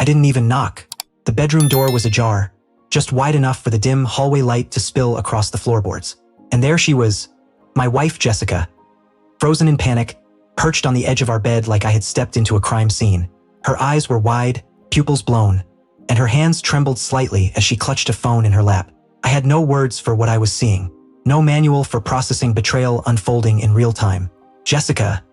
didn't even knock. The bedroom door was ajar, just wide enough for the dim hallway light to spill across the floorboards. And there she was, my wife Jessica, frozen in panic, perched on the edge of our bed like I had stepped into a crime scene. Her eyes were wide, pupils blown, and her hands trembled slightly as she clutched a phone in her lap. I had no words for what I was seeing, no manual for processing betrayal unfolding in real time. Jessica,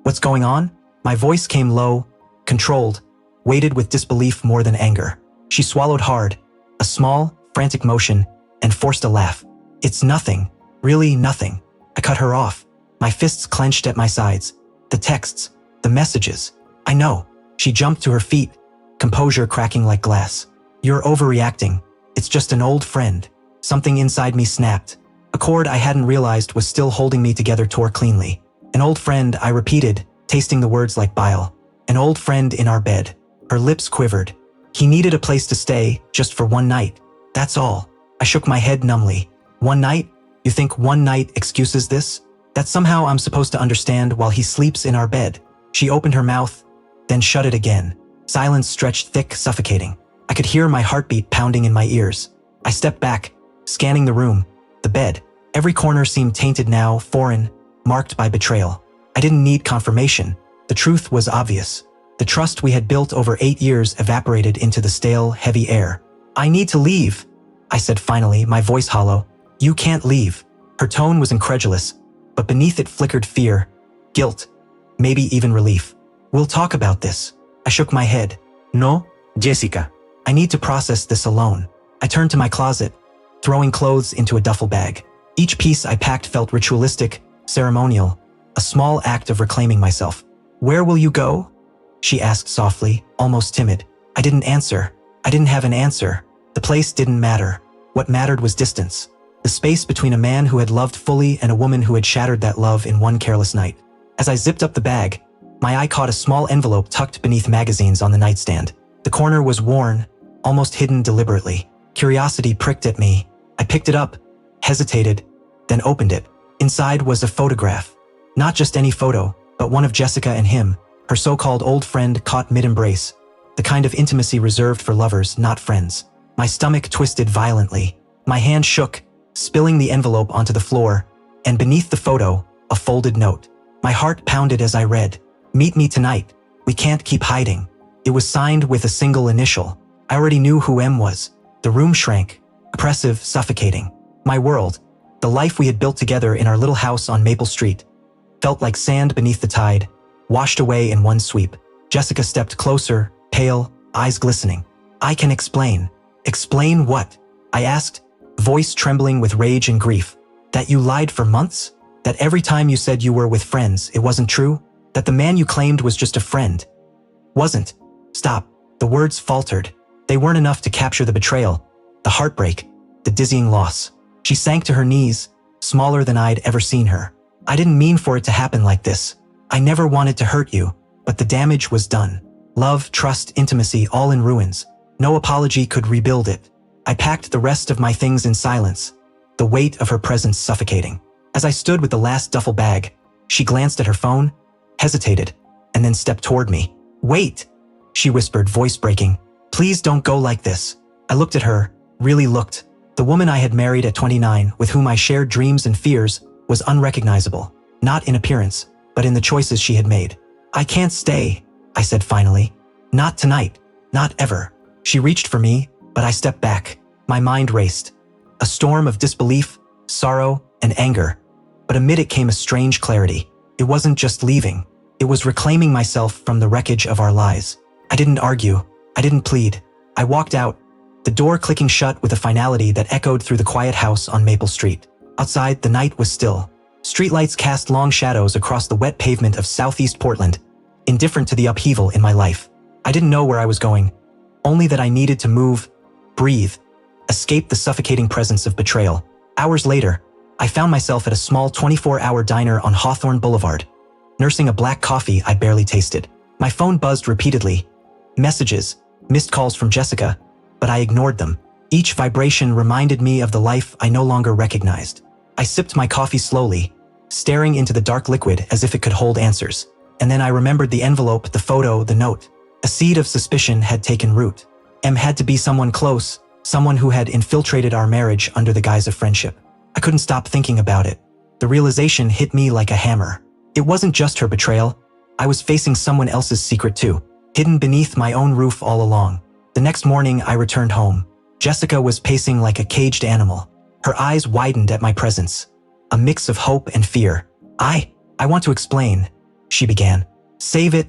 what's going on? My voice came low, controlled, weighted with disbelief more than anger. She swallowed hard, a small, frantic motion, and forced a laugh. It's nothing, really nothing. I cut her off, my fists clenched at my sides. The texts, the messages. I know. She jumped to her feet, composure cracking like glass. You're overreacting. It's just an old friend. Something inside me snapped. A cord I hadn't realized was still holding me together tore cleanly. An old friend, I repeated, tasting the words like bile. An old friend in our bed. Her lips quivered. He needed a place to stay, just for one night. That's all. I shook my head numbly. One night? You think one night excuses this? That somehow I'm supposed to understand while he sleeps in our bed. She opened her mouth, then shut it again. Silence stretched thick, suffocating. I could hear my heartbeat pounding in my ears. I stepped back, scanning the room, the bed. Every corner seemed tainted now, foreign, marked by betrayal. I didn't need confirmation. The truth was obvious. The trust we had built over 8 years evaporated into the stale, heavy air. I need to leave, I said finally, my voice hollow. You can't leave. Her tone was incredulous, but beneath it flickered fear, guilt, maybe even relief. We'll talk about this. I shook my head. No, Jessica. I need to process this alone. I turned to my closet, throwing clothes into a duffel bag. Each piece I packed felt ritualistic, ceremonial, a small act of reclaiming myself. Where will you go? She asked softly, almost timid. I didn't answer. I didn't have an answer. The place didn't matter. What mattered was distance. The space between a man who had loved fully and a woman who had shattered that love in one careless night. As I zipped up the bag, my eye caught a small envelope tucked beneath magazines on the nightstand. The corner was worn, almost hidden deliberately. Curiosity pricked at me. I picked it up, hesitated, then opened it. Inside was a photograph. Not just any photo, but one of Jessica and him, her so-called old friend caught mid-embrace. The kind of intimacy reserved for lovers, not friends. My stomach twisted violently. My hand shook, spilling the envelope onto the floor, and beneath the photo, a folded note. My heart pounded as I read, "Meet me tonight. We can't keep hiding." It was signed with a single initial. I already knew who M was. The room shrank, oppressive, suffocating. My world, the life we had built together in our little house on Maple Street, felt like sand beneath the tide, washed away in one sweep. Jessica stepped closer, pale, eyes glistening. I can explain. Explain what? I asked, voice trembling with rage and grief. That you lied for months? That every time you said you were with friends, it wasn't true? That the man you claimed was just a friend? Wasn't. Stop. The words faltered. They weren't enough to capture the betrayal, the heartbreak, the dizzying loss. She sank to her knees, smaller than I'd ever seen her. I didn't mean for it to happen like this. I never wanted to hurt you, but the damage was done. Love, trust, intimacy, all in ruins. No apology could rebuild it. I packed the rest of my things in silence, the weight of her presence suffocating. As I stood with the last duffel bag, she glanced at her phone, hesitated, and then stepped toward me. Wait, she whispered, voice breaking. Please don't go like this. I looked at her, really looked. The woman I had married at 29, with whom I shared dreams and fears, was unrecognizable, not in appearance, but in the choices she had made. I can't stay, I said finally. Not tonight, not ever. She reached for me, but I stepped back. My mind raced. A storm of disbelief, sorrow, and anger. But amid it came a strange clarity. It wasn't just leaving. It was reclaiming myself from the wreckage of our lies. I didn't argue. I didn't plead. I walked out, the door clicking shut with a finality that echoed through the quiet house on Maple Street. Outside, the night was still. Streetlights cast long shadows across the wet pavement of Southeast Portland, indifferent to the upheaval in my life. I didn't know where I was going, only that I needed to move, breathe, escape the suffocating presence of betrayal. Hours later, I found myself at a small 24-hour diner on Hawthorne Boulevard, nursing a black coffee I barely tasted. My phone buzzed repeatedly. Messages, missed calls from Jessica, but I ignored them. Each vibration reminded me of the life I no longer recognized. I sipped my coffee slowly, staring into the dark liquid as if it could hold answers. And then I remembered the envelope, the photo, the note. A seed of suspicion had taken root. M had to be someone close, someone who had infiltrated our marriage under the guise of friendship. I couldn't stop thinking about it. The realization hit me like a hammer. It wasn't just her betrayal. I was facing someone else's secret too, hidden beneath my own roof all along. The next morning, I returned home. Jessica was pacing like a caged animal. Her eyes widened at my presence, a mix of hope and fear. I want to explain, she began. Save it,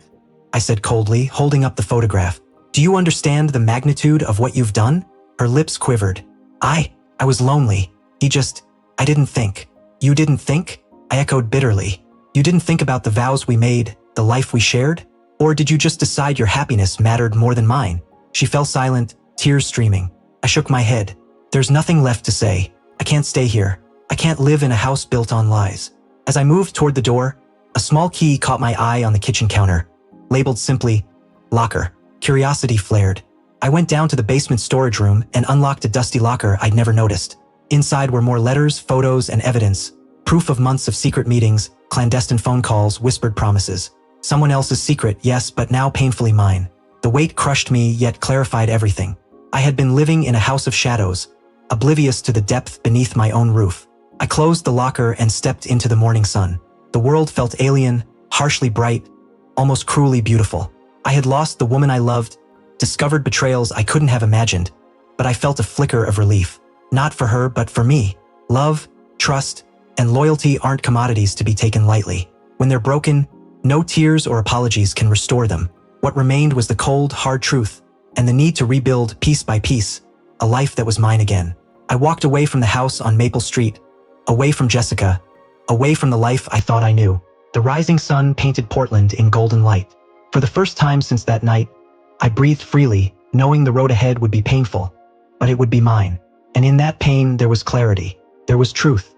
I said coldly, holding up the photograph. Do you understand the magnitude of what you've done? Her lips quivered. I was lonely. I didn't think. You didn't think? I echoed bitterly. You didn't think about the vows we made, the life we shared? Or did you just decide your happiness mattered more than mine? She fell silent, tears streaming. I shook my head. There's nothing left to say. I can't stay here. I can't live in a house built on lies. As I moved toward the door, a small key caught my eye on the kitchen counter, labeled simply, locker. Curiosity flared. I went down to the basement storage room and unlocked a dusty locker I'd never noticed. Inside were more letters, photos, and evidence, proof of months of secret meetings, clandestine phone calls, whispered promises. Someone else's secret, yes, but now painfully mine. The weight crushed me, yet clarified everything. I had been living in a house of shadows, oblivious to the depth beneath my own roof. I closed the locker and stepped into the morning sun. The world felt alien, harshly bright, almost cruelly beautiful. I had lost the woman I loved, discovered betrayals I couldn't have imagined, but I felt a flicker of relief. Not for her, but for me. Love, trust, and loyalty aren't commodities to be taken lightly. When they're broken, no tears or apologies can restore them. What remained was the cold, hard truth, and the need to rebuild piece by piece, a life that was mine again. I walked away from the house on Maple Street, away from Jessica, away from the life I thought I knew. The rising sun painted Portland in golden light. For the first time since that night, I breathed freely, knowing the road ahead would be painful, but it would be mine. And in that pain, there was clarity. There was truth.